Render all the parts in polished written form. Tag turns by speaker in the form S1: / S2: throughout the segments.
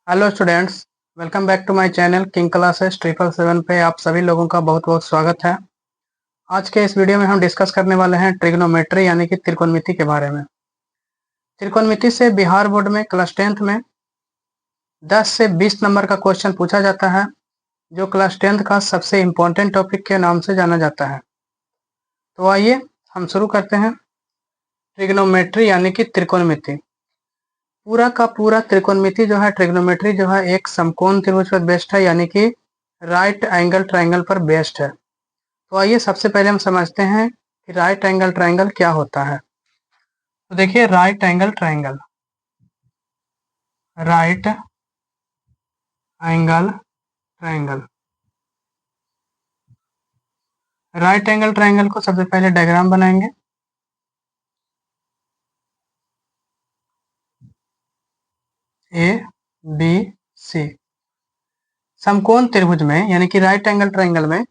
S1: Hello students, welcome back to my channel King Classes 777 पे आप सभी लोगों का बहुत बहुत स्वागत है। आज के इस वीडियो में हम डिस्कस करने वाले हैं ट्रिग्नोमेट्री यानी कि त्रिकोणमिति के बारे में। त्रिकोणमिति से बिहार बोर्ड में क्लास 10th में 10 से 20 नंबर का क्वेश्चन पूछा जाता है, जो क्लास 10th का सबसे इम्पोर्टेंट टॉपिक के नाम से जाना जाता है। तो आइए हम शुरू करते हैं। ट्रिग्नोमेट्री यानी कि त्रिकोणमिति। पूरा का पूरा त्रिकोणमिति जो है, ट्रिग्नोमेट्री जो है, एक समकोण त्रिभुज पर बेस्ड है, यानी कि राइट एंगल ट्रायंगल पर बेस्ड है। तो आइए सबसे पहले हम समझते हैं कि राइट एंगल ट्रायंगल क्या होता है। तो देखिए, right angle triangle, right angle triangle, right angle triangle को सबसे पहले डायग्राम बनाएंगे। A B C. समकोण त्रिभुज में यानी कि राइट एंगल ट्रायंगल में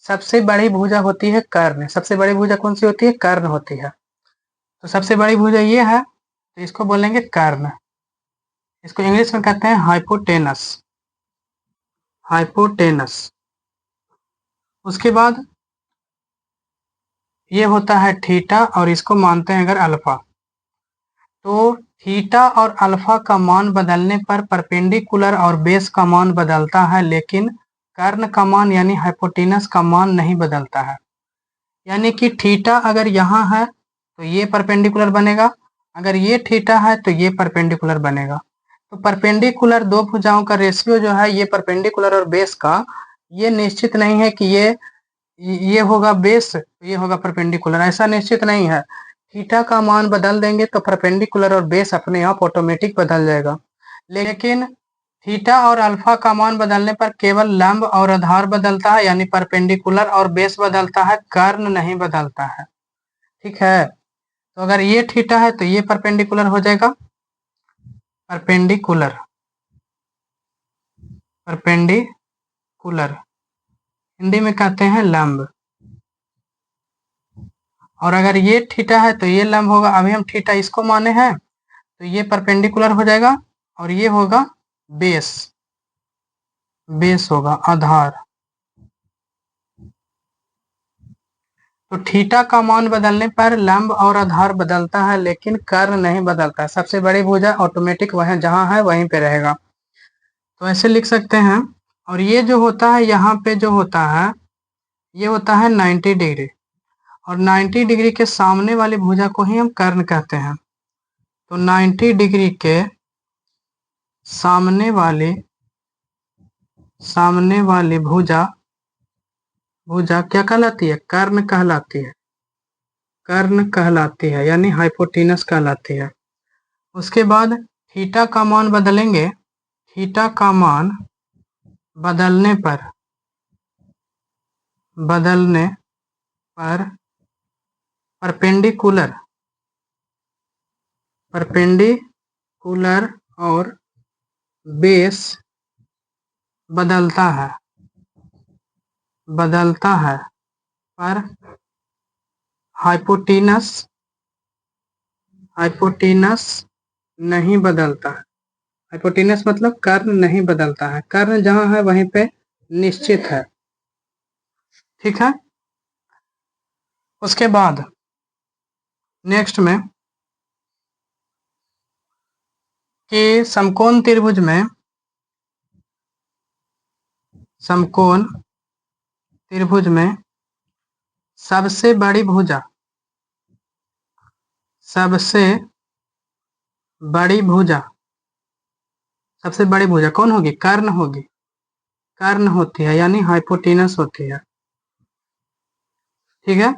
S1: सबसे बड़ी भुजा होती है कर्ण। सबसे बड़ी भुजा कौन सी होती है? कर्ण होती है। तो सबसे बड़ी भुजा ये है, तो इसको बोलेंगे कर्ण। इसको इंग्लिश में कहते हैं हाइपोटेनस, हाइपोटेनस। उसके बाद ये होता है थीटा, और इसको मानते हैं अगर अल्फा। तो थीटा और अल्फा का मान बदलने पर परपेंडिकुलर और बेस का मान बदलता है, लेकिन कर्ण का मान यानी हाइपोटेनस का मान नहीं बदलता है। यानी कि थीटा अगर यहाँ है तो ये परपेंडिकुलर बनेगा, अगर ये थीटा है तो ये परपेंडिकुलर बनेगा। तो परपेंडिकुलर दो भुजाओं का रेशियो जो है, ये परपेंडिकुलर और बेस का, ये निश्चित नहीं है कि ये होगा बेस तो ये होगा परपेंडिकुलर, ऐसा निश्चित नहीं है। थीटा का मान बदल देंगे तो परपेंडिकुलर और बेस अपने आप ऑटोमेटिक बदल जाएगा, लेकिन थीटा और अल्फा का मान बदलने पर केवल लंब और आधार बदलता है, यानी परपेंडिकुलर और बेस बदलता है, कर्ण नहीं बदलता है। ठीक है, तो अगर ये थीटा है तो ये परपेंडिकुलर हो जाएगा, परपेंडिकुलर, परपेंडिकुलर हिंदी में कहते हैं लंब। और अगर ये थीटा है तो ये लंब होगा। अभी हम थीटा इसको माने हैं, तो ये परपेंडिकुलर हो जाएगा, और ये होगा बेस, बेस होगा आधार। तो थीटा का मान बदलने पर लंब और आधार बदलता है, लेकिन कर्ण नहीं बदलता है। सबसे बड़ी भुजा ऑटोमेटिक वह जहां है वहीं पे रहेगा। तो ऐसे लिख सकते हैं। और ये जो होता है यहाँ पे जो होता है, ये होता है 90 डिग्री, और 90 डिग्री के सामने वाली भुजा को ही हम कर्ण कहते हैं। तो 90 डिग्री के सामने वाली भुजा भुजा क्या कहलाती है? कर्ण कहलाती है, कर्ण कहलाती है, यानी हाइपोटेनस कहलाती है। उसके बाद थीटा का मान बदलेंगे। थीटा का मान बदलने पर परपेंडिकुलर और बेस बदलता है पर हाइपोटेनस नहीं बदलता है। हाइपोटेनस मतलब कर्ण नहीं बदलता है, कर्ण जहां है वहीं पे निश्चित है। ठीक है, उसके बाद नेक्स्ट में कि समकोण त्रिभुज में सबसे बड़ी भुजा सबसे बड़ी भुजा कौन होगी? कर्ण होगी, कर्ण होती है, यानी हाइपोटेनस होती है। ठीक है,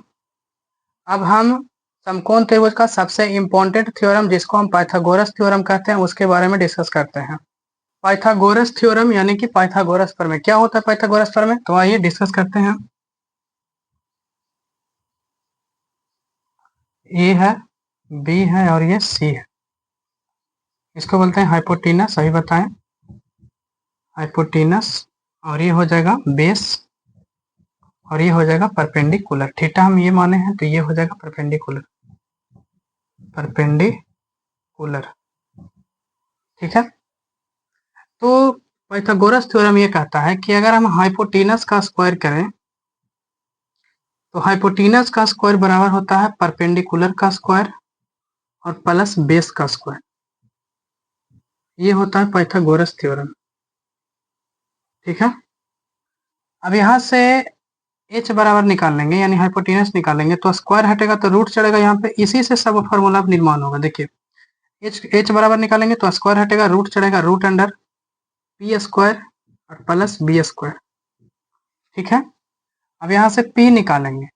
S1: अब हम समकोण त्रिभुज का सबसे इंपॉर्टेंट थ्योरम, जिसको हम पाइथागोरस थ्योरम कहते हैं, उसके बारे में डिस्कस करते हैं। पाइथागोरस थ्योरम यानी कि पाइथागोरस प्रमेय क्या होता है? पाइथागोरस प्रमेय, तो आइए डिस्कस करते हैं। ए है, बी है, और ये सी है। इसको बोलते हैं हाइपोटेनस, सही बताएं, हाइपोटेनस। और ये हो जाएगा बेस, और ये हो जाएगा परपेंडिकुलर। थीटा हम ये माने हैं तो ये हो जाएगा परपेंडिकुलर, परपेंडिकुलर। ठीक है, तो पाइथागोरस थ्योरम ये कहता है कि अगर हम हाइपोटेनस का स्क्वायर करें तो हाइपोटेनस का स्क्वायर बराबर होता है परपेंडिकुलर का स्क्वायर और प्लस बेस का स्क्वायर। ये होता है पाइथागोरस थ्योरम। ठीक है, अब यहाँ से h बराबर निकाल लेंगे, यानी हाइपोटेनस निकालेंगे, तो स्क्वायर हटेगा तो रूट चढ़ेगा यहाँ पे, इसी से सब फॉर्मूला निर्माण होगा। देखिए h बराबर निकालेंगे तो स्क्वायर हटेगा, रूट चढ़ेगा, रूट अंडर पी स्क्वायर और प्लस बी स्क्वायर। ठीक है, अब यहाँ से p निकालेंगे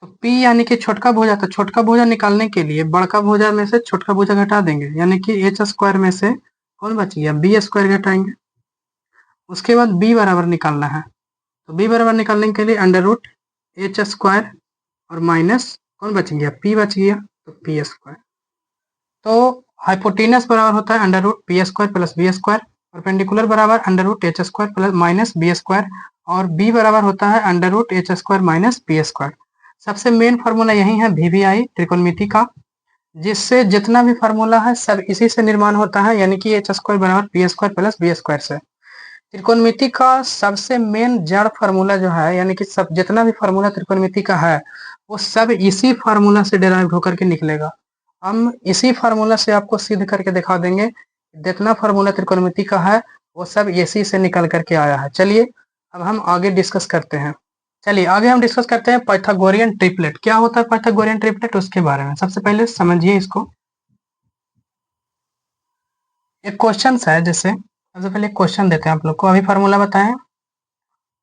S1: तो p यानी कि छोटका भुजा, तो छोटका भुजा निकालने के लिए बड़का भुजा में से छोटका भुजा घटा देंगे, यानी कि h स्क्वायर में से कौन बच गया, बी स्क्वायर घटाएंगे। उसके बाद b बराबर निकालना है, तो b बराबर निकालने के लिए अंडर रूट एच स्क्वायर और माइनस कौन बच गया, p बच गया, तो पी स्क्वायर। तो हाइपोटेनस बराबर होता है under root p square plus B square, perpendicular बराबर under root h square plus minus b square, और b बराबर होता है under root h square minus p square. सबसे मेन फार्मूला यही है वीवीआई त्रिकोणमिति का, जिससे जितना भी फार्मूला है सब इसी से निर्माण होता है, यानी कि एच स्क्वायर बराबर P square plus B square से। त्रिकोणमिति का सबसे मेन जड़ फार्मूला जो है, यानी कि सब जितना भी फार्मूला त्रिकोणमिति का है वो सब इसी फार्मूला से डिराइव होकर के निकलेगा। हम इसी फार्मूला से आपको सिद्ध करके दिखा देंगे, जितना फार्मूला त्रिकोणमिति का है वो सब इसी से निकल करके आया है। चलिए अब हम आगे डिस्कस करते हैं। चलिए आगे हम डिस्कस करते हैं पाइथागोरियन ट्रिपलेट। क्या होता है पाइथागोरियन ट्रिपलेट, उसके बारे में सबसे पहले समझिए इसको। एक क्वेश्चन है, जैसे सबसे पहले क्वेश्चन देते हैं आप लोग को, अभी फार्मूला बताएं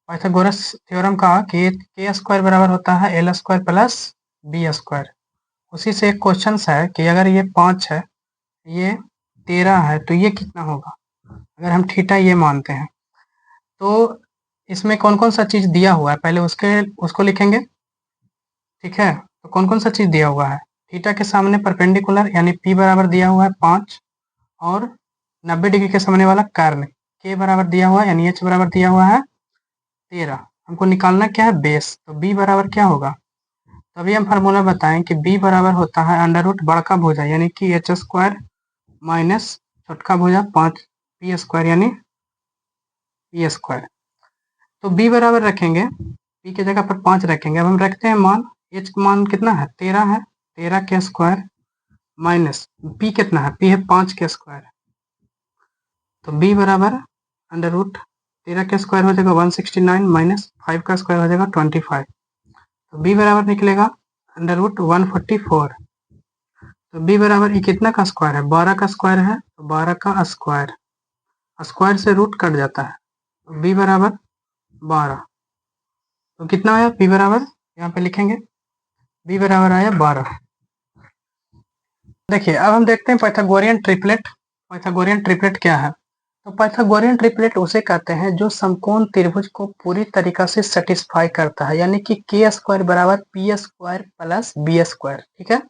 S1: पाइथागोरस थ्योरम का कि के स्क्वायर बराबर होता है L square plus B square. उसी से एक क्वेश्चन है कि अगर ये 5 है, ये 13 है, तो ये कितना होगा, अगर हम थीटा ये मानते हैं। तो इसमें कौन कौन सा चीज दिया हुआ है, पहले उसको लिखेंगे। ठीक है, तो कौन कौन सा चीज दिया हुआ है, थीटा के सामने परपेंडिकुलर यानी पी बराबर दिया हुआ है 5, और 90 डिग्री के सामने वाला कर्ण के बराबर दिया हुआ है, यानी एच बराबर दिया हुआ है 13। हमको निकालना क्या है, बेस, तो बी बराबर क्या होगा, तभी हम फार्मूला बताएं कि b बराबर होता है अंडर रूट बड़का भुजा यानी कि एच स्क्वायर माइनस छोटका भुजा 5 पी स्क्वायर यानी पी स्क्वायर। तो b बराबर रखेंगे, p की जगह पर 5 रखेंगे। अब हम रखते हैं मान, h का मान कितना है, 13 है, 13 के स्क्वायर माइनस p कितना है, p है 5 के स्क्वायर। तो b बराबर अंडर रूट 13 के स्क्वायर हो जाएगा 169 माइनस 5 का स्क्वायर हो जाएगा 25। तो b बराबर निकलेगा अंडर रूट 144। तो b बराबर ये कितना का स्क्वायर है, 12 का स्क्वायर है, तो 12 का स्क्वायर, स्क्वायर से रूट कट जाता है, तो b बराबर 12। तो कितना आया b बराबर, यहाँ पे लिखेंगे b बराबर आया 12। देखिए अब हम देखते हैं पाइथागोरियन ट्रिपलेट। पाइथागोरियन ट्रिपलेट क्या है, तो पाइथागोरियन ट्रिपलेट उसे कहते हैं जो समकोण त्रिभुज को पूरी तरीका से सेटिस्फाई करता है, यानी कि के स्क्वायर बराबर P square plus B square. ठीक है,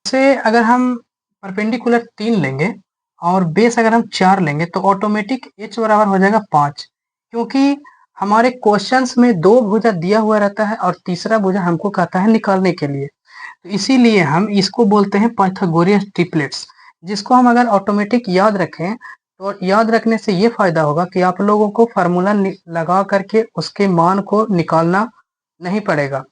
S1: से अगर हम परपेंडिकुलर 3 लेंगे और बेस अगर हम 4 लेंगे तो ऑटोमेटिक h बराबर हो जाएगा 5, क्योंकि हमारे क्वेश्चंस में 2 भुजा दिया हुआ रहता है और तीसरा भुजा हमको कहता है निकालने के लिए। तो इसीलिए हम इसको बोलते हैं पाइथागोरियन ट्रिपलेट्स, जिसको हम अगर ऑटोमेटिक याद रखें तो याद रखने से ये फायदा होगा कि आप लोगों को फार्मूला लगा करके उसके मान को निकालना नहीं पड़ेगा।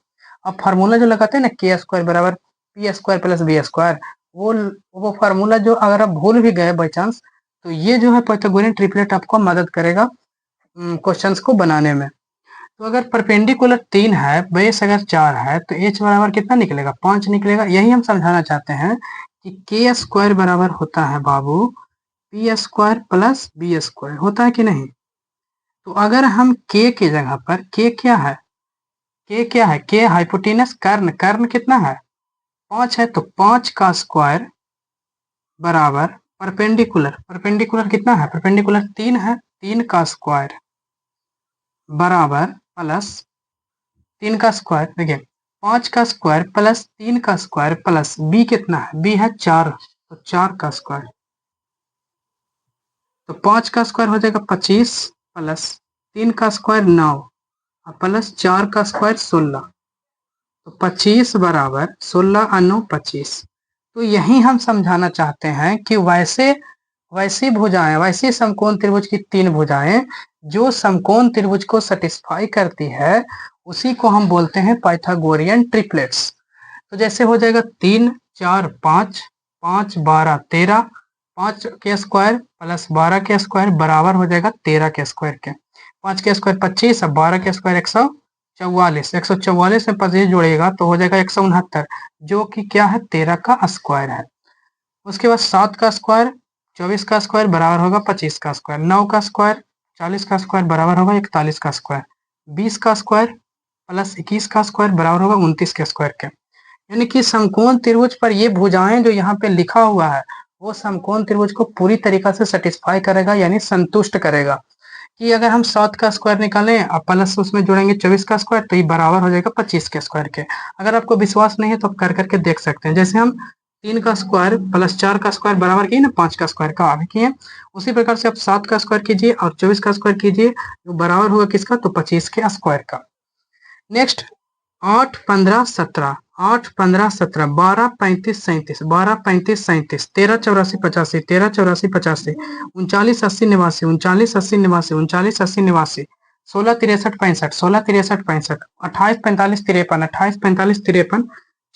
S1: अब फार्मूला जो लगाते हैं ना, के स्क्वायर बराबर P square plus B square, वो फार्मूला जो अगर आप भूल भी गए बाई चांस, तो ये जो है पाइथागोरियन ट्रिपलेट आपको मदद करेगा क्वेश्चंस को बनाने में। तो अगर परपेंडिकुलर 3 है, बेस अगर 4 है, तो h बराबर कितना निकलेगा, 5 निकलेगा। यही हम समझाना चाहते हैं कि के स्क्वायर बराबर होता है बाबू p square plus B square, होता है कि नहीं। तो अगर हम के की जगह पर, के क्या है, के क्या है, के हाइपोटेनस कर्ण, कर्ण कितना है 5 है, तो 5 का स्क्वायर बराबर परपेंडिकुलर, परपेंडिकुलर कितना है, परपेंडिकुलर 3 है, 3 का स्क्वायर बराबर प्लस 3 का स्क्वायर, देखिए 5 का स्क्वायर प्लस 3 का स्क्वायर प्लस b कितना है, b है 4, तो 4 का स्क्वायर, तो 5 का स्क्वायर हो जाएगा 25 प्लस 3 का स्क्वायर 9 और प्लस 4 का स्क्वायर 16, तो 25 बराबर 16 और 9 25। तो यही हम समझाना चाहते हैं कि वैसे वैसी भुजाएं, वैसी समकोण त्रिभुज की 3 भुजाएं जो समकोण त्रिभुज को सेटिस्फाई करती है, उसी को हम बोलते हैं पाइथागोरियन ट्रिपलेट्स। तो जैसे हो जाएगा 3 4 5, 5 12 13, 5 के स्क्वायर प्लस 12 के स्क्वायर बराबर हो जाएगा 13 के स्क्वायर के। 5 के स्क्वायर 25, अब 12 के स्क्वायर 144, 144 में 25 जोड़ेगा तो हो जाएगा 169, जो कि क्या है 13 का स्क्वायर है। उसके बाद 7 का स्क्वायर 24 का स्क्वायर बराबर होगा 25 का स्क्वायर, 9 का स्क्वायर 40 का स्क्वायर बराबर होगा 41 का स्क्वायर, 20 का स्क्वायर प्लस 21 का स्क्वायर बराबर होगा 29 के स्क्वायर के। यानी कि समकोण त्रिभुज पर ये भुजाएं जो यहाँ पे लिखा हुआ है वो समकोण त्रिभुज को पूरी तरीका से सेटिस्फाई करेगा, यानी संतुष्ट करेगा। कि अगर हम 7 का स्क्वायर निकालें और प्लस उसमें जोड़ेंगे 24 का स्क्वायर तो ये बराबर हो जाएगा 25 के स्क्वायर के। अगर आपको विश्वास नहीं है तो आप कर करके देख सकते हैं। जैसे हम 3 का स्क्वायर प्लस 4 का स्क्वायर बराबर किए ना 5 का स्क्वायर का आगे किए, उसी प्रकार से आप 7 का स्क्वायर कीजिए और 24 का स्क्वायर कीजिए, जो बराबर होगा किसका, तो 25 के स्क्वायर का। नेक्स्ट 8 15 17, 8 15 17, 12 35 37, 12 35 37, 13 84 85, 13 84 85, 39 80 89, 39 80 89, 39 80 89, 16 63 65, 16 63 65, 28 45 53, 28 45 53,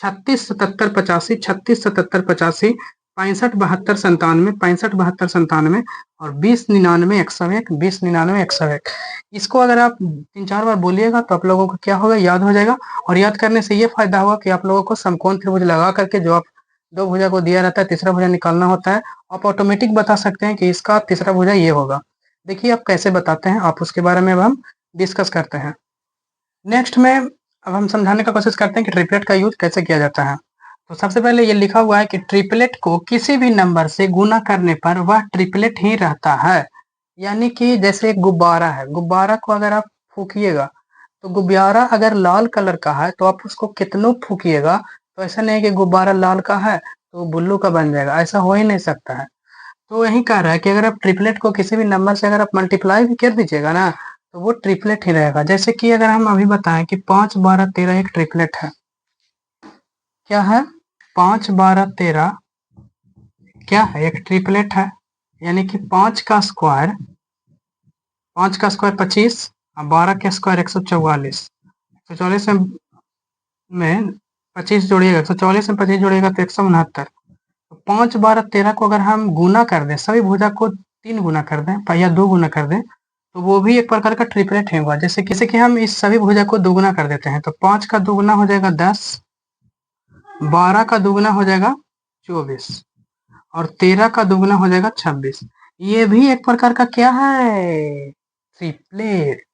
S1: 36 77 85, 36 77 85, 65 72 97, 65 72 97 और 20 99 101, 20 99 101। इसको अगर आप 3-4 बार बोलिएगा तो आप लोगों को क्या होगा, याद हो जाएगा। और याद करने से ये फायदा होगा कि आप लोगों को समकोण त्रिभुज लगा करके जो आप 2 भुजा को दिया रहता है तीसरा भुजा निकालना होता है, आप ऑटोमेटिक बता सकते हैं कि इसका तीसरा भुजा ये होगा। देखिए आप कैसे बताते हैं, आप उसके बारे में अब हम डिस्कस करते हैं। नेक्स्ट में अब हम समझाने का कोशिश करते हैं कि ट्रिपलेट का यूज कैसे किया जाता है। तो सबसे पहले ये लिखा हुआ है कि ट्रिपलेट को किसी भी नंबर से गुना करने पर वह ट्रिपलेट ही रहता है। यानी कि जैसे एक गुब्बारा है, गुब्बारा को अगर आप फूकिएगा तो गुब्बारा अगर लाल कलर का है तो आप उसको कितनों फूकिएगा तो ऐसा नहीं है कि गुब्बारा लाल का है तो ब्लू का बन जाएगा, ऐसा हो ही नहीं सकता है। तो यही कह रहा है कि अगर आप ट्रिपलेट को किसी भी नंबर से अगर आप मल्टीप्लाई भी कर दीजिएगा ना तो वो ट्रिपलेट ही रहेगा। जैसे कि अगर हम अभी बताएं कि 5 12 13 एक ट्रिपलेट है, क्या है 5 12 13 क्या है, एक ट्रिपलेट है। यानी कि 5 का स्क्वायर 25 और 12 के स्क्वायर 144, 144 में 25 जोड़िएगा, 144 में 25 जोड़िएगा तो 169। तो 5 12 13 को अगर हम गुना कर दें, सभी भुजा को 3 गुना कर दें या 2 गुना कर दें तो वो भी एक प्रकार का ट्रिपलेट होगा। जैसे कि हम इस सभी भुजा को दोगुना कर देते हैं तो 5 का दोगुना हो जाएगा 10, 12 का दोगुना हो जाएगा 24 और 13 का दोगुना हो जाएगा 26। ये भी एक प्रकार का क्या है, ट्रिपलेट।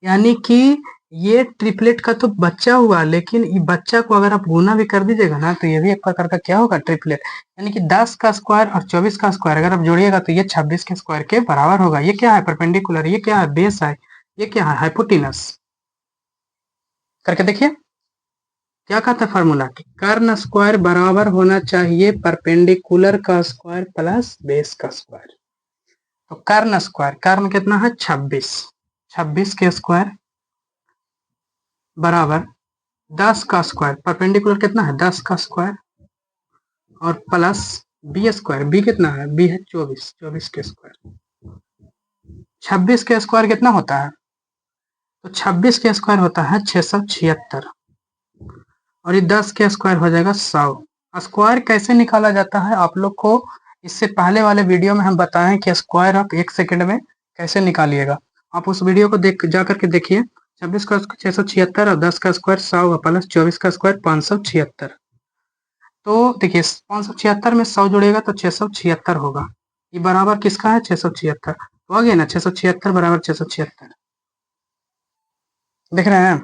S1: यानी कि ये ट्रिपलेट का तो बच्चा हुआ, लेकिन ये बच्चा को अगर आप गुना भी कर दीजिएगा ना तो ये भी एक प्रकार का क्या होगा, ट्रिपलेट। यानी कि 10 का स्क्वायर और 24 का स्क्वायर अगर आप जोड़िएगा तो ये 26 के स्क्वायर के बराबर होगा। ये क्या है, परपेंडिकुलर, ये क्या है, बेस है, ये क्या है, हाइपोटेनस। करके देखिए क्या कहता है फार्मूला कि कर्ण स्क्वायर बराबर होना चाहिए परपेंडिकुलर का स्क्वायर प्लस बेस का स्क्वायर। तो कर्ण स्क्वायर, कर्ण कितना है 26, 26 के स्क्वायर बराबर 10 का स्क्वायर, परपेंडिकुलर कितना है 10 का स्क्वायर और प्लस बी स्क्वायर, बी कितना है, बी है 24, 24 के स्क्वायर। 26 के स्क्वायर कितना होता है, तो 26 के स्क्वायर होता है 676 और ये 10 के स्क्वायर हो जाएगा 100। स्क्वायर कैसे निकाला जाता है आप लोग को इससे पहले वाले वीडियो में हम बताएं कि स्क्वायर आप 1 सेकंड में कैसे निकालिएगा। आप उस वीडियो को देख जा करके देखिए। 26 का 676 और 10 का स्क्वायर 100 प्लस 24 का स्क्वायर 576। तो देखिए 576 में 100 जोड़ेगा तो 676 होगा। ये बराबर किसका है, 676। तो आ गया ना 676 बराबर 676, देख रहे हैं।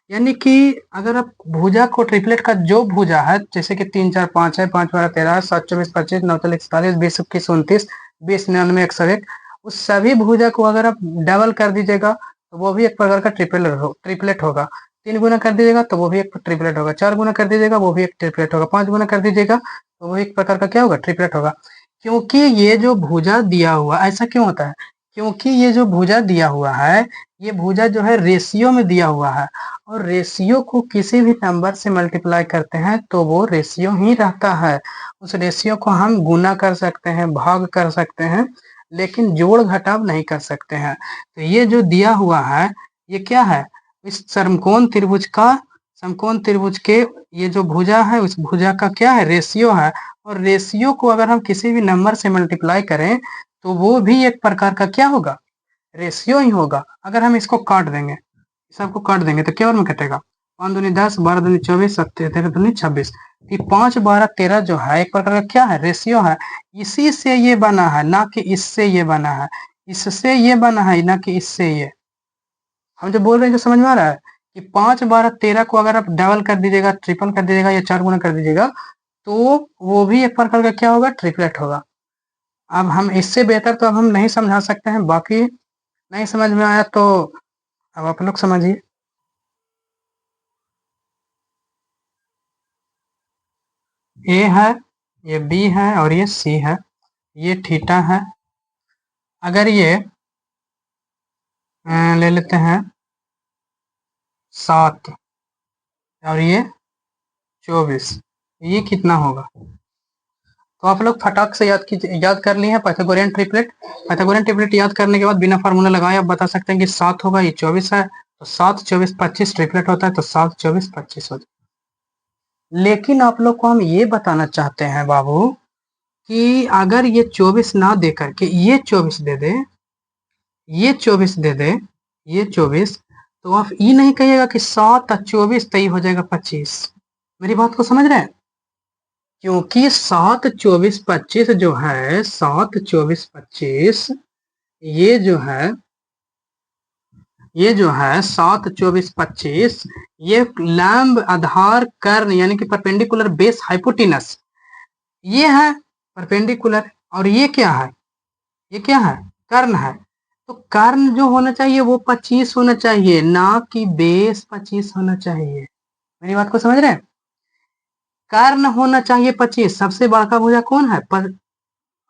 S1: यानी कि अगर आप भुजा को ट्रिपलेट का जो भुजा है जैसे कि 3 4 5 है, 5 12 13, 7 24 25, 9 41 42, 20 21 29, 20 99 101, उस सभी भुजा को अगर आप डबल कर दीजिएगा तो वो भी एक प्रकार का ट्रिपलेट होगा। 3 गुना कर दीजिएगा तो वो भी एक ट्रिपलेट होगा, 4 गुना कर दीजिएगा वो भी एक ट्रिपलेट होगा, 5 गुना कर दीजिएगा तो वो एक प्रकार का क्या होगा, ट्रिपलेट होगा। क्योंकि ये जो भुजा दिया हुआ, ऐसा क्यों होता है, क्योंकि ये जो भुजा दिया हुआ है ये भुजा जो है रेशियो में दिया हुआ है और रेशियो को किसी भी नंबर से मल्टीप्लाई करते हैं तो वो रेशियो ही रहता है। उस रेशियो को हम गुना कर सकते हैं, भाग कर सकते हैं, लेकिन जोड़ घटाव नहीं कर सकते हैं। तो ये जो दिया हुआ है ये क्या है? इस समकोण त्रिभुज के ये जो भुजा है उस भुजा का क्या है? रेशियो है। और रेशियो को अगर हम किसी भी नंबर से मल्टीप्लाई करें तो वो भी एक प्रकार का क्या होगा? रेशियो ही होगा। अगर हम इसको काट देंगे, सबको काट देंगे तो क्या और में कटेगा? 5 दूनी 10, 12 दूनी 24, 13 दूनी 26। 5, 12, 13 जो है एक प्रकार का क्या है? रेशियो है। इसी से ये बना है, ना कि इससे ये बना है। इससे ये बना है, ना कि इससे ये। हम जो बोल रहे हैं जो समझ में आ रहा है कि 5, 12, 13 को अगर आप डबल कर दीजिएगा, ट्रिपल कर दीजिएगा या 4 गुना कर दीजिएगा तो वो भी एक प्रकार का क्या होगा? ट्रिपलेट होगा। अब हम इससे बेहतर तो अब हम नहीं समझा सकते हैं, बाकी नहीं समझ में आया तो अब आप लोग समझिए। ए है, ये बी है और ये सी है, ये थीटा है। अगर ये ले लेते हैं 7 और ये 24, ये कितना होगा? तो आप लोग फटाक से याद कर लिए हैं पाइथागोरियन ट्रिपलेट। पाइथागोरियन ट्रिपलेट याद करने के बाद बिना फार्मूला लगाए आप बता सकते हैं कि 7 होगा, ये 24 है, तो 7, 24, 25 ट्रिपलेट होता है, तो 7, 24, 25 होता है। लेकिन आप लोग को हम ये बताना चाहते हैं बाबू कि अगर ये 24 ना दे करके ये 24 दे दे, ये 24 दे दे, ये 24, तो आप ये नहीं कहिएगा कि 7 और 24 तय हो जाएगा 25। मेरी बात को समझ रहे हैं? क्योंकि 7, 24, 25 जो है, 7, 24, 25 ये जो है, ये जो है 7, 24, 25 ये लंब आधार कर्ण यानी कि परपेंडिकुलर बेस हाइपोटेनस ये है परपेंडिकुलर। और ये क्या है? ये क्या है? कर्ण है। तो कर्ण जो होना चाहिए वो 25 होना चाहिए, ना कि बेस 25 होना चाहिए। मेरी बात को समझ रहे हैं? कर्ण होना चाहिए 25। सबसे बड़का भुजा कौन है? पर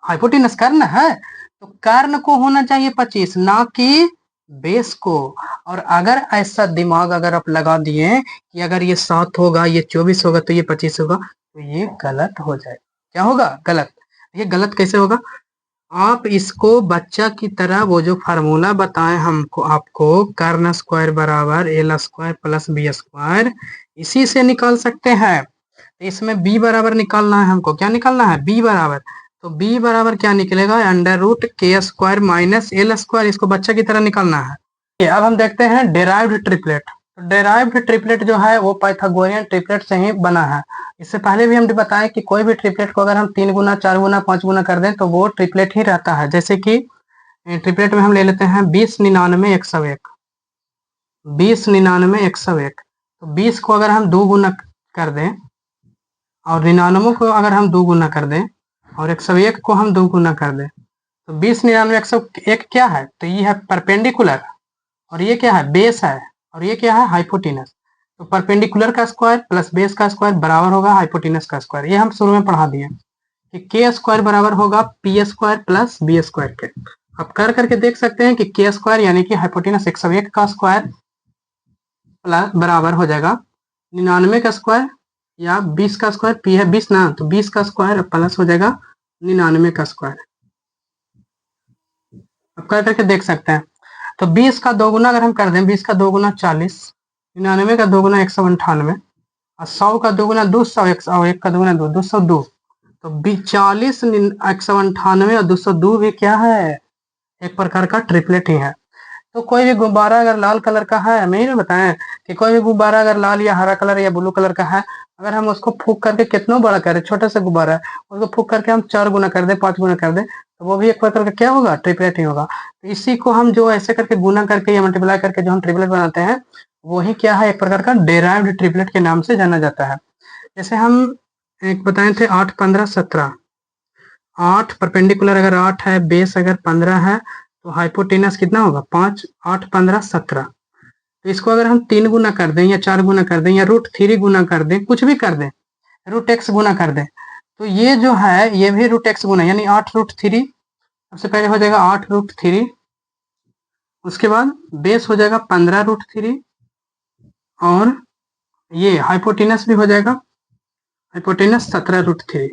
S1: हाइपोटेनस कर्ण है, तो कर्ण को होना चाहिए 25, ना कि बेस को। और अगर ऐसा दिमाग अगर आप लगा दिए कि अगर ये 7 होगा, ये 24 होगा, तो ये 25 होगा, तो ये गलत हो जाएगा। क्या होगा? गलत। ये गलत कैसे होगा? आप इसको बच्चा की तरह वो जो फार्मूला बताएं हमको आपको, कर्ण स्क्वायर बराबर L square plus B square, इसी से निकाल सकते हैं। इसमें b बराबर निकालना है हमको। क्या निकालना है? b बराबर। तो b बराबर क्या निकलेगा? अंडर रूट के स्क्वायर माइनस एल स्क्वायर। इसको बच्चा की तरह निकालना है। अब हम देखते हैं डेराइव्ड ट्रिपलेट। तो डेराइव्ड ट्रिपलेट जो है वो पाइथागोरियन ट्रिपलेट से ही बना है। इससे पहले भी हमने बताया कि कोई भी ट्रिपलेट को अगर हम 3 गुना, 4 गुना, 5 गुना कर दें तो वो ट्रिपलेट ही रहता है। जैसे कि ट्रिपलेट में हम ले लेते हैं 20, 99, 101। 20, 99, 101। तो 20 को अगर हम 2 गुना कर दें और 99 को अगर हम 2 गुना कर दें और 101 को हम 2 गुना कर दें तो 20, 99, 101 क्या है? तो ये है परपेंडिकुलर और ये क्या है? बेस है। और ये क्या है? हाइपोटेनस। तो परपेंडिकुलर का स्क्वायर प्लस बेस का स्क्वायर बराबर होगा हाइपोटेनस का स्क्वायर। ये हम शुरू में पढ़ा दिए कि के स्क्वायर बराबर होगा P square plus B square के। अब कर करके देख सकते हैं कि के स्क्वायर यानी कि हाइपोटेनस 101 का स्क्वायर प्लस बराबर हो जाएगा 99 का स्क्वायर या 20 का स्क्वायर। पी है 20 ना, तो 20 का स्क्वायर प्लस हो जाएगा 99 का स्क्वायर। अब कर करके देख सकते हैं। तो 20 का 2 गुना अगर हम कर दें, 20 का 2 गुना 40, 99 का 2 गुना 198 और 100 का 2 गुना 200, 101 का 2 गुना 202। तो 40, 198 और 202 भी क्या है? एक प्रकार का ट्रिपलेट ही है। तो कोई भी गुब्बारा अगर लाल कलर का है, हमें ही ना बताएं कि कोई भी गुब्बारा अगर लाल या हरा कलर या ब्लू कलर का है, अगर हम उसको फूक करके कितना बड़ा करें, छोटा सा गुब्बारा है, उसको फूक करके हम 4 गुना कर दें, 5 गुना कर दें, तो वो भी एक प्रकार का क्या होगा? ट्रिपलेट ही होगा। तो इसी को हम जो ऐसे करके गुना करके या मल्टीप्लाई करके जो हम ट्रिपलेट बनाते हैं वही क्या है? एक प्रकार का डेराइव्ड ट्रिपलेट के नाम से जाना जाता है। जैसे हम एक बताए थे 8, 15, 17। 8 परपेंडिकुलर अगर 8 है, बेस अगर 15 है, तो हाइपोटेनस कितना होगा? 5, 8, 15, 17। तो इसको अगर हम 3 गुना कर दें या 4 गुना कर दें या √3 गुना कर दें, कुछ भी कर दें, √x गुना कर दें, तो ये जो है ये भी √x गुना यानी 8√3। सबसे पहले हो जाएगा 8√3, उसके बाद बेस हो जाएगा 15√3 और ये हाइपोटेनस भी हो जाएगा, हाइपोटेनस 17√3।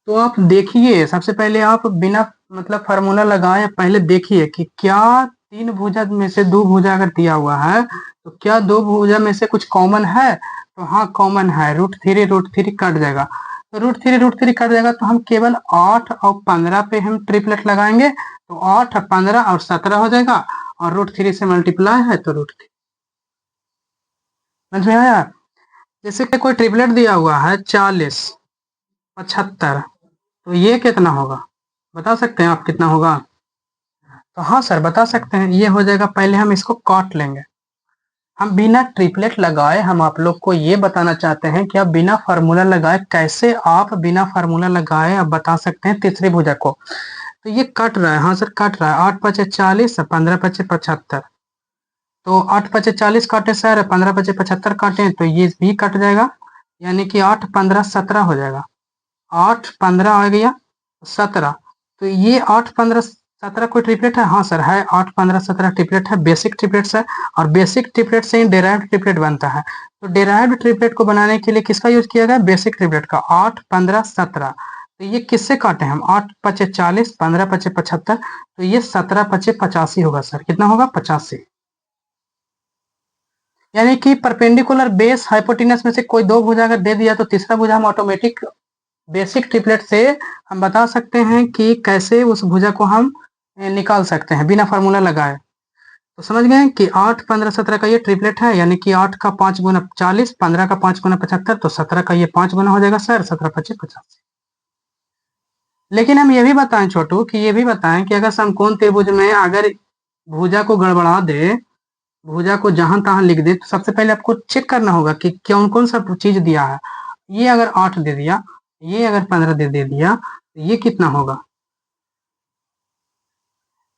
S1: तो आप देखिए, सबसे पहले आप बिना मतलब फार्मूला लगाए पहले देखिए कि क्या 3 भुजा में से 2 भुजा अगर दिया हुआ है तो क्या 2 भुजा में से कुछ कॉमन है? तो हाँ, कॉमन है, √3 कट जाएगा। तो √3 कट जाएगा तो हम केवल 8 और 15 पे हम ट्रिपलेट लगाएंगे, तो 8, 15 और 17 हो जाएगा, और √3 से मल्टीप्लाई है तो √3। समझ में आया? जैसे कि कोई ट्रिपलेट दिया हुआ है 40, 75, तो ये कितना होगा? बता सकते हैं आप कितना होगा? तो हाँ सर, बता सकते हैं। ये हो जाएगा, पहले हम इसको काट लेंगे। हम बिना ट्रिपलेट लगाए हम आप लोग को ये बताना चाहते हैं कि आप बिना फार्मूला लगाए कैसे आप बिना फार्मूला लगाए आप बता सकते हैं तीसरी भुजा को। तो ये कट रहा है, हाँ सर कट रहा है, 8 5 40, 15 5 75। तो 8 5 40 काटे सर, 15 5 75 काटे तो ये भी कट जाएगा, यानी कि 8 15 17 हो जाएगा। 8 15 आ गया 17। तो ये 8 15 17 कोई ट्रिपलेट है? हाँ सर है, 8 15 17 ट्रिपलेट है, बेसिक ट्रिपलेट्स है, और बेसिक ट्रिपलेट से ही डेराइव्ड ट्रिपलेट बनता है। तो डेराइव्ड ट्रिपलेट को बनाने के लिए किसका यूज किया गया? बेसिक ट्रिपलेट का, 8 15 17। तो ये किससे काटे हम? 8 5 40, 15 5 75, तो ये 17 5 85 होगा सर। कितना होगा? 85। यानी कि परपेंडिकुलर बेस हाइपोटेनस में से कोई 2 भुजा अगर दे दिया तो तीसरा भुजा हम ऑटोमेटिक बेसिक ट्रिपलेट से हम बता सकते हैं कि कैसे उस भुजा को हम निकाल सकते हैं बिना फार्मूला लगाए। तो समझ गए कि 8 15 17 का ये ट्रिपलेट है, यानी कि 8 का 5 गुना 40, 15 का 5 गुना 75, तो 17 का ये 5 गुना हो जाएगा सर, 17 5 85। लेकिन हम ये भी बताएं छोटू, कि ये भी बताएं कि अगर समकोण त्रिभुज में अगर भुजा को गड़बड़ा दे, भुजा को जहां तहां लिख दे, तो सबसे पहले आपको चेक करना होगा कि कौन कौन सा चीज दिया है। ये अगर 8 दे दिया, ये अगर 15 दे दिया, तो ये कितना होगा?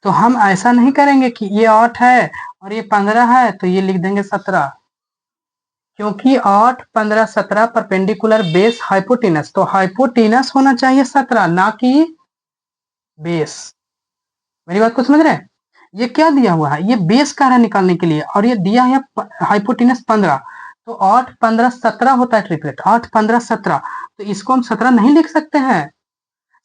S1: तो हम ऐसा नहीं करेंगे कि ये 8 है और ये 15 है तो ये लिख देंगे 17, क्योंकि 8 15 17 परपेंडिकुलर बेस हाइपोटेनस, तो हाइपोटेनस होना चाहिए 17, ना कि बेस। मेरी बात को समझ रहे हैं? ये क्या दिया हुआ है? ये बेस का है निकालने के लिए, और ये दिया है हाइपोटेनस 15। तो 8 15 17 होता है ट्रिपलेट, 8 15 17। तो इसको हम 17 नहीं लिख सकते हैं।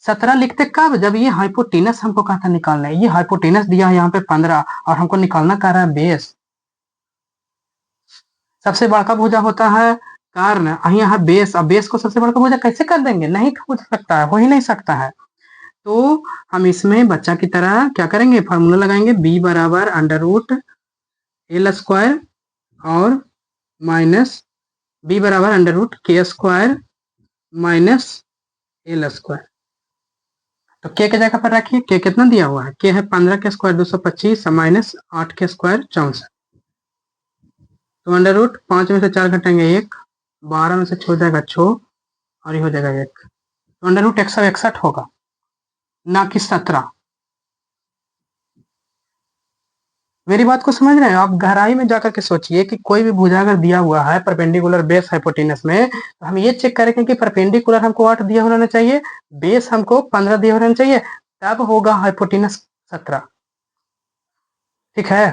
S1: 17 लिखते कब? जब ये हाइपोटेनस हमको कहा था निकालना है, ये हाइपोटेनस दिया है यहाँ पे 15, और हमको निकालना कह रहा है बेस। सबसे बड़का भुजा होता है कर्ण, यहाँ बेस। अब बेस को सबसे बड़का भुजा कैसे कर देंगे? नहीं हो सकता है, हो ही नहीं सकता है। तो हम इसमें बच्चा की तरह क्या करेंगे? फार्मूला लगाएंगे, b बराबर √l² और माइनस b बराबर √k² माइनस l²। तो k के जगह पर रखिए, k कितना दिया हुआ है? k है 15 के स्क्वायर 225 माइनस 8 के स्क्वायर 64। तो √5 में से 4 घटेंगे 1, 12 में से छो जाएगा 6, और ये हो जाएगा 1। तो √161 होगा, ना कि 17। मेरी बात को समझ रहे हैं? आप गहराई में जाकर के सोचिए कि कोई भी भुजा अगर दिया हुआ है परपेंडिकुलर बेस हाइपोटेनस में, तो हम ये चेक करेंगे कि परपेंडिकुलर हमको 8 दिया होना चाहिए, बेस हमको 15 दिया होना चाहिए, तब होगा हाइपोटेनस 17। ठीक है?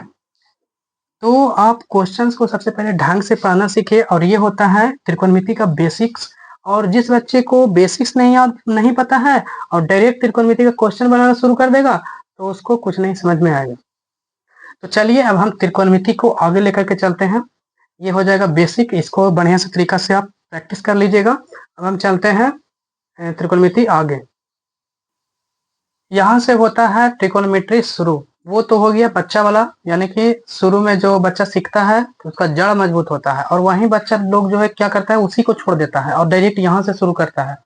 S1: तो आप क्वेश्चंस को सबसे पहले ढंग से पढ़ना सीखे, और ये होता है त्रिकोणमिति का बेसिक्स। और जिस बच्चे को बेसिक्स नहीं पता है और डायरेक्ट त्रिकोणमिति का क्वेश्चन बनाना शुरू कर देगा, तो उसको कुछ नहीं समझ में आएगा। तो चलिए अब हम त्रिकोणमिति को आगे लेकर के चलते हैं। ये हो जाएगा बेसिक, इसको बढ़िया से तरीका से आप प्रैक्टिस कर लीजिएगा। अब हम चलते हैं त्रिकोणमिति आगे। यहाँ से होता है ट्रिकोणमिति शुरू। वो तो हो गया बच्चा वाला, यानी कि शुरू में जो बच्चा सीखता है तो उसका जड़ मजबूत होता है, और वहीं बच्चा लोग जो है क्या करता है, उसी को छोड़ देता है और डायरेक्ट यहाँ से शुरू करता है।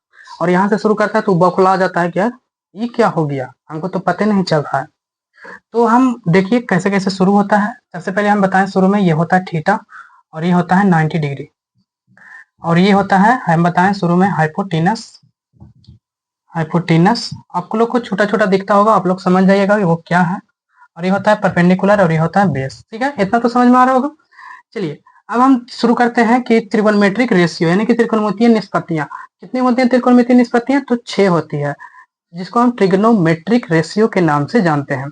S1: और यहाँ से शुरू करता है तो बौखला जाता है, क्या ये क्या हो गया, हमको तो पता नहीं चल रहा है। तो हम देखिए कैसे कैसे शुरू होता है। सबसे पहले हम बताएं, शुरू में ये होता है थीटा, और ये होता है 90 डिग्री, और ये होता है, हम बताएं शुरू में हाइपोटेनस। हाइपोटेनस आपको लोग को छोटा छोटा दिखता होगा, आप लोग समझ जाइएगा कि वो क्या है। और ये होता है परपेंडिकुलर, और ये होता है बेस। ठीक है, इतना तो समझ में आ रहा होगा। चलिए अब हम शुरू करते हैं कि त्रिकोणमेट्रिक रेशियो, यानी कि त्रिकोणमितीय निष्पत्तियां कितनी होती हैं? त्रिकोणमितीय निष्पत्तियां तो 6 होती है, जिसको हम ट्रिग्नोमेट्रिक रेशियो के नाम से जानते हैं।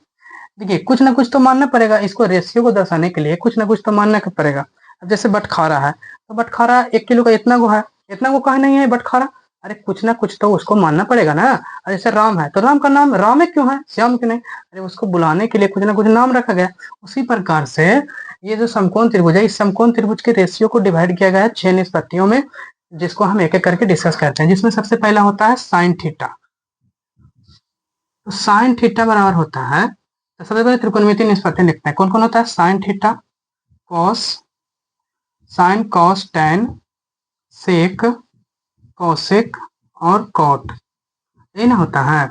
S1: देखिए कुछ ना कुछ तो मानना पड़ेगा, इसको रेशियो को दर्शाने के लिए कुछ ना कुछ तो मानना पड़ेगा। अब जैसे बटखारा है, तो बटखारा 1 किलो का इतना गो है, इतना गो कहा नहीं है बटखारा, अरे कुछ ना कुछ तो उसको मानना पड़ेगा ना। जैसे राम है, तो राम का नाम राम है क्यों है, श्याम क्यों नहीं, अरे उसको बुलाने के लिए कुछ ना कुछ नाम रखा गया। उसी प्रकार से ये जो समकोण त्रिभुज है, इस समकोण त्रिभुज के रेशियो को डिवाइड किया गया है 6 निष्पत्तियों में, जिसको हम एक एक करके डिस्कस करते हैं। जिसमें सबसे पहला होता है साइन थीटा। तो साइन थीटा बराबर होता है, तो सबसे पहले त्रिकोणमितीय निष्पत्ति लिखते हैं। कौन कौन होता है, sine theta, cos, sine cos tan, sec, cosec और कॉट, ये ना होता है।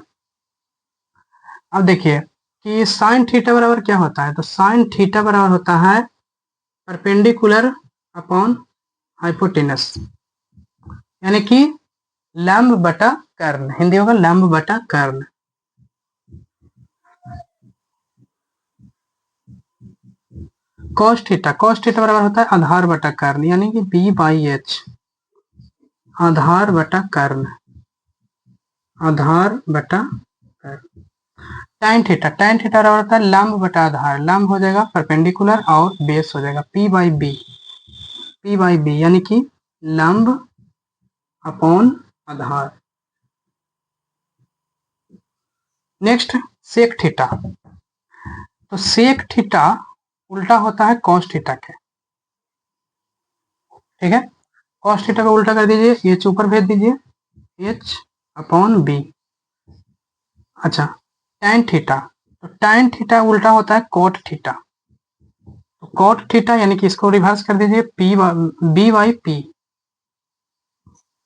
S1: अब देखिए कि साइन थीटा बराबर क्या होता है, तो साइन थीटा बराबर होता है परपेंडिकुलर अपॉन हाइपोटेनस, यानी कि लंब बटा कर्ण, हिंदी होगा लंब बटा कर्ण। कॉस थीटा बराबर होता है आधार बटा कर्ण, यानी कि B/H, आधार बटा कर्ण, आधार बटा कर्ण। टैन थीटा बराबर होता है लंब बटा आधार, लंब हो जाएगा परपेंडिकुलर और बेस हो जाएगा P/B, यानी कि लंब अपॉन आधार। नेक्स्ट सेक थीटा, तो सेक थीटा उल्टा होता है कॉस थीटा के, ठीक है। कॉस थीटा को उल्टा कर दीजिए, एच ऊपर भेज दीजिए, H/B। अच्छा, टैन थीटा, तो टैन थीटा उल्टा होता है कॉट थीटा, तो कॉट थीटा यानी कि इसको रिवर्स कर दीजिए B/P।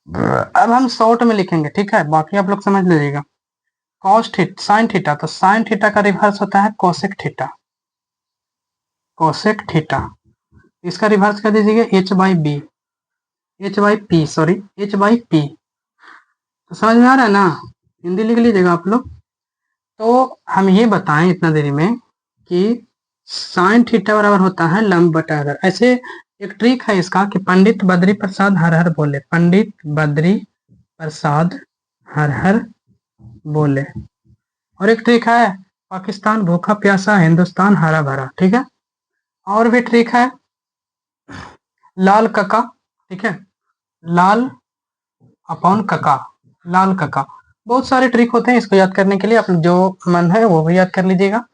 S1: अब हम शॉर्ट में लिखेंगे, ठीक है, बाकी आप लोग समझ लीजिएगा। कॉस थीटा, साइन थीटा, तो साइन थीटा का रिवर्स होता है कोसेक थीटा, कोसेक थीटा, इसका रिवर्स कर दीजिएगा H/P। तो समझ में आ रहा है ना, हिंदी लिख लीजिएगा आप लोग। तो हम ये बताएं इतना देरी में कि साइन थीटा बराबर होता है लंब बटा आधार। ऐसे एक ट्रिक है इसका कि पंडित बद्री प्रसाद हर हर बोले, पंडित बद्री प्रसाद हर हर बोले। और एक ट्रिक है पाकिस्तान भूखा प्यासा हिंदुस्तान हरा भरा, ठीक है। और भी ट्रिक है लाल कका, ठीक है, लाल अपॉन कका, लाल कका। बहुत सारे ट्रिक होते हैं इसको याद करने के लिए, आप जो मन है वो भी याद कर लीजिएगा।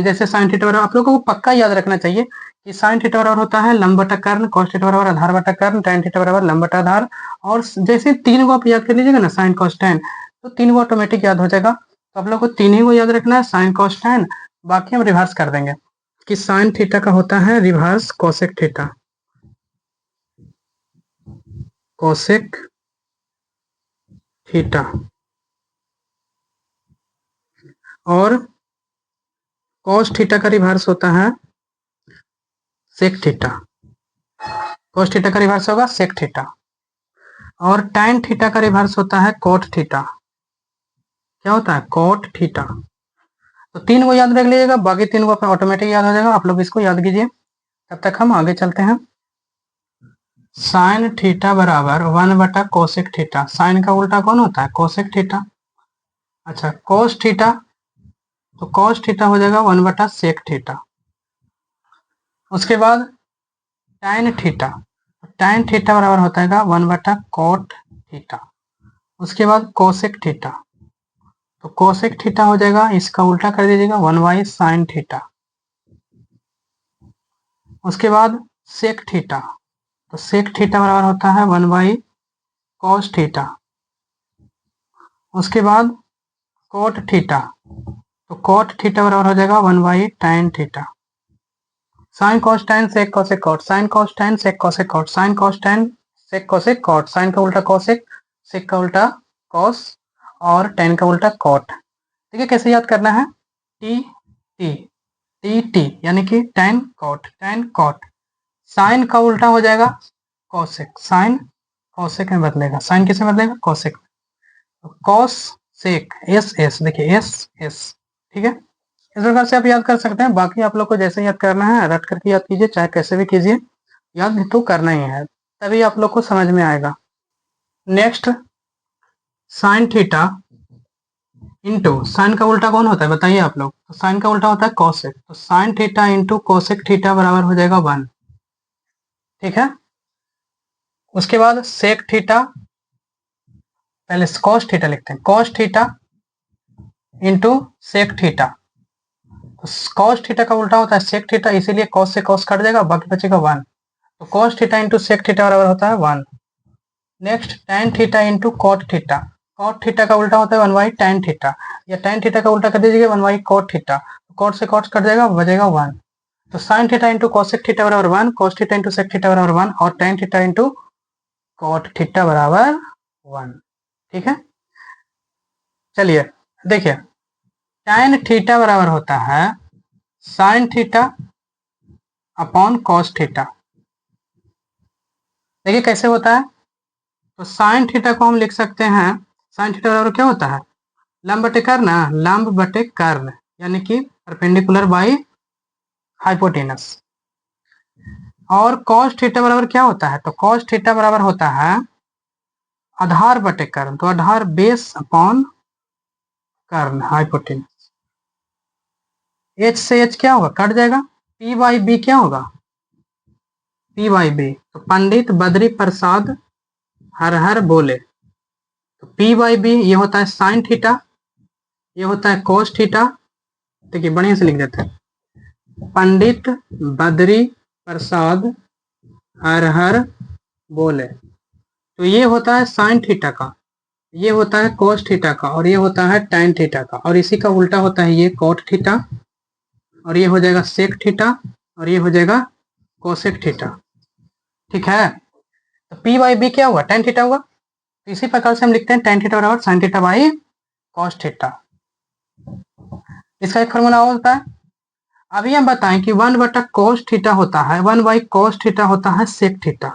S1: जैसे साइन थीटा बराबर आप लोगों को पक्का याद रखना चाहिए कि साइन थीटा बराबर होता है लंब बटा कर्ण, कॉस थीटा बराबर आधार बटा कर्ण, टैन थीटा बराबर लंब बटा आधार। और जैसे 3 को आप याद कर लीजिएगा ना, साइन कॉस टैन, तो 3 को ऑटोमेटिक याद हो जाएगा। तो आप लोग को 3 ही को याद रखना है, साइन कॉस टैन, बाकी हम रिवर्स कर देंगे कि साइन थीटा का होता है reverse cosec theta, cosec theta, और कॉस थीटा का रिवर्स होता है सेक थीटा, कॉस थीटा का रिवर्स होगा सेक थीटा। और टैन थीटा का रिवर्स होता है कोट थीटा, क्या होता है कोट थीटा। तो 3 को याद रख लीजिएगा, बाकी 3 को अपना ऑटोमेटिक याद हो जाएगा, आप लोग इसको याद कीजिए। तब तक हम आगे चलते हैं। साइन थीटा बराबर 1 बटा कोसेक थीटा, साइन का उल्टा कौन होता है कोसेक थीटा। अच्छा, कोस थीटा, तो कॉस थीटा हो जाएगा 1 बटा सेक थीटा। उसके बाद टैन थीटा, टैन थीटा बराबर होता है 1 बटा कोट थीटा। उसके बाद कोसेक थीटा, तो कोसेक थीटा हो जाएगा, इसका उल्टा कर दीजिएगा 1 बाई साइन थीटा। उसके बाद सेक थीटा, तो सेक थीटा बराबर होता है 1 बाई कॉस थीटा। उसके बाद कोट थीटा, तो कोट थीटा बराबर हो जाएगा 1 by tan theta. Sine cos tan sec cosec cot, sine cos tan sec cosec cot, sine cos tan sec cosec cot, sine का उल्टा कोसेक, सेक का उल्टा कॉस और टैन का उल्टा कॉट। ठीक है, कैसे याद करना है, टी टी टी टी यानी कि tan cot, tan cot. Sine का उल्टा हो जाएगा कोसेक, साइन कोसेक में बदलेगा, साइन किसमें बदलेगा cosec. Cos sec S S, देखिए एस एस, ठीक है। इस प्रकार से आप याद कर सकते हैं। बाकी आप लोग को जैसे याद करना है रट करके याद कीजिए, चाहे कैसे भी कीजिए, याद तो करना ही है, तभी आप लोग को समझ में आएगा। Next sine theta into, sine का उल्टा कौन होता है बताइए आप लोग, तो साइन का उल्टा होता है कोसेक, तो sine theta into cosec theta बराबर हो जाएगा 1। ठीक है। उसके बाद सेक थीटा, पहले कॉस थीटा लिखते हैं, cos theta into sec theta. तो कॉस थीटा का उल्टा होता है सेक थीटा, इसीलिए कॉस से कॉस कट जाएगा, बाकी बचेगा 1। तो cos theta into sec theta बराबर होता है 1। Next tan theta into cot theta, cot theta का उल्टा होता है 1 बाई tan थीटा, या tan थीटा का उल्टा कर दीजिएगा 1 बाई कॉट थीटा, कॉट से कॉट कट जाएगा, बचेगा 1। तो sine theta into cosec theta बराबर 1, cos theta into sec theta बराबर 1, और tan theta into cot theta बराबर 1। ठीक है, चलिए देखिए, tan थीटा बराबर होता है sine theta upon cos theta. देखिए कैसे होता है, तो साइन थीटा को हम लिख सकते हैं, साइन थीटा बराबर क्या होता है, लंब बटे कर्ण, लंब बटे कर्ण, यानी कि परपेंडिकुलर बाई हाइपोटेनस। और कॉस थीटा बराबर क्या होता है, तो कॉस थीटा बराबर होता है आधार बटे कर्ण, तो आधार बेस अपॉन कर्ण हाइपोटेनस। एच से एच क्या होगा, कट जाएगा, पी बाई बी क्या होगा, पी बाई बी, तो पंडित बद्री प्रसाद हर हर बोले, तो पी बाई बी ये होता है साइन थीटा, ये होता है कोस थीटा। देखिए बढ़िया से लिख देते हैं, पंडित बद्री प्रसाद हर हर बोले, तो ये होता है साइन थीटा का, ये होता है कोस थीटा का, और ये होता है टैन थीटा का, और इसी का उल्टा होता है ये कॉट थीटा, और ये हो जाएगा सेक थीटा, और ये हो जाएगा कोसेक थीटा। ठीक है, तो पी बाई बी क्या हुआ, टैन थीटा हुआ, तो इसी प्रकार से हम लिखते हैं टैन थीटा बराबर sine theta by cos theta. इसका एक फॉर्मूला और होता है, अभी हम बताएं कि 1 बटा कोस थीटा होता है 1 बाई कोस थीटा होता है सेक थीटा।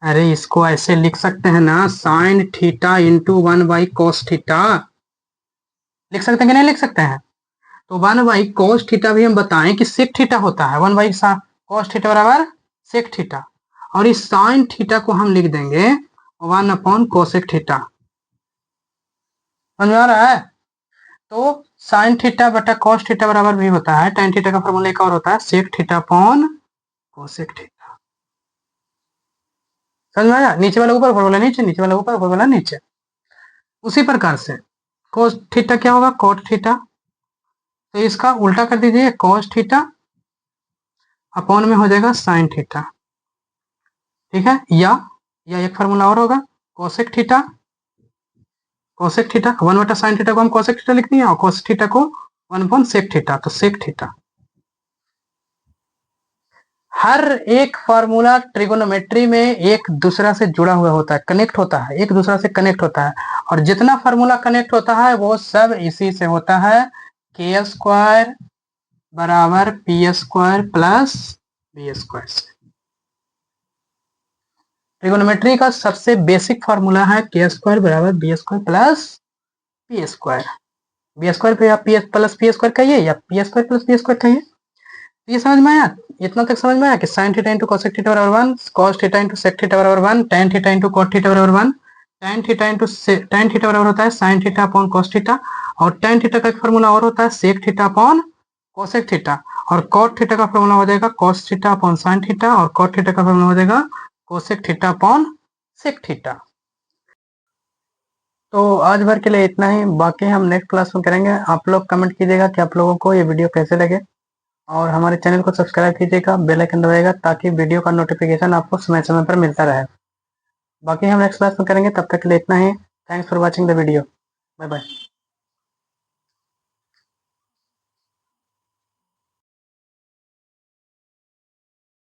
S1: अरे इसको ऐसे लिख सकते हैं ना, sign theta into 1 by cos theta, लिख सकते हैं कि नहीं लिख सकते हैं। तो 1 बाई कोस थीटा भी हम बताएं कि सेक थीटा होता है 1 बाई कोस थीटा बराबर सेक थीटा, और इस साइन थीटा को हम लिख देंगे 1 अपॉन कोसेक थीटा। समझ में आ रहा है, तो साइन थीटा बटा कॉस थीटा बराबर भी होता है tan थीटा का फॉर्मूला एक और होता है sec theta upon cosec theta. समझ में आया, नीचे वाला ऊपर फॉर्मूला नीचे, नीचे वाला ऊपर फॉर्मूला नीचे। उसी प्रकार से कोस थीटा क्या होगा, कॉट थीटा, तो इसका उल्टा कर दीजिए कॉस थीटा अपॉन में हो जाएगा साइन थीटा। ठीक है, या एक फार्मूला और होगा कोसेक थीटा, कोसेक थीटा 1 बटा साइन थीटा को हम कोसेक थीटा लिख दिए, और कोस थीटा को 1 अपॉन सेक थीटा, तो सेक थीटा। हर एक फार्मूला ट्रिगोनोमेट्री में एक दूसरा से जुड़ा हुआ होता है, कनेक्ट होता है, एक दूसरा से कनेक्ट होता है, और जितना फार्मूला कनेक्ट होता है वो सब इसी से होता है, के स्क्वायर बराबर P square plus B square से। ट्रिगोनोमेट्री का सबसे बेसिक फार्मूला है के स्क्वायर बराबर B square plus P square, B square पे आप पी प्लस पी स्क्वायर कहिए, या P square plus P square कहिए। ये समझ में आया, इतना तक समझ में आया कि sine theta into cosec theta बराबर 1, cos theta into sec theta बराबर 1, tan theta into cot theta बराबर 1, tan theta into tan theta बराबर होता है sine theta upon cos theta, और tan थीटा का एक फार्मूला और होता है sec theta upon cosec theta, और कॉट थीटा का फार्मूला हो जाएगा cos theta upon sine theta, और कॉट थीटा का फार्मूला हो जाएगा cosec theta upon sec theta. तो आज भर के लिए इतना ही, बाकी हम नेक्स्ट क्लास में करेंगे। आप लोग कमेंट कीजिएगा कि आप लोगों को ये वीडियो कैसे लगे, और हमारे चैनल को सब्सक्राइब कीजिएगा, बेल आइकन दबाइएगा, ताकि वीडियो का नोटिफिकेशन आपको समय समय पर मिलता रहे। बाकी हम नेक्स्ट क्लास में करेंगे, तब तक के लिए इतना ही। Thanks for watching the video, bye bye.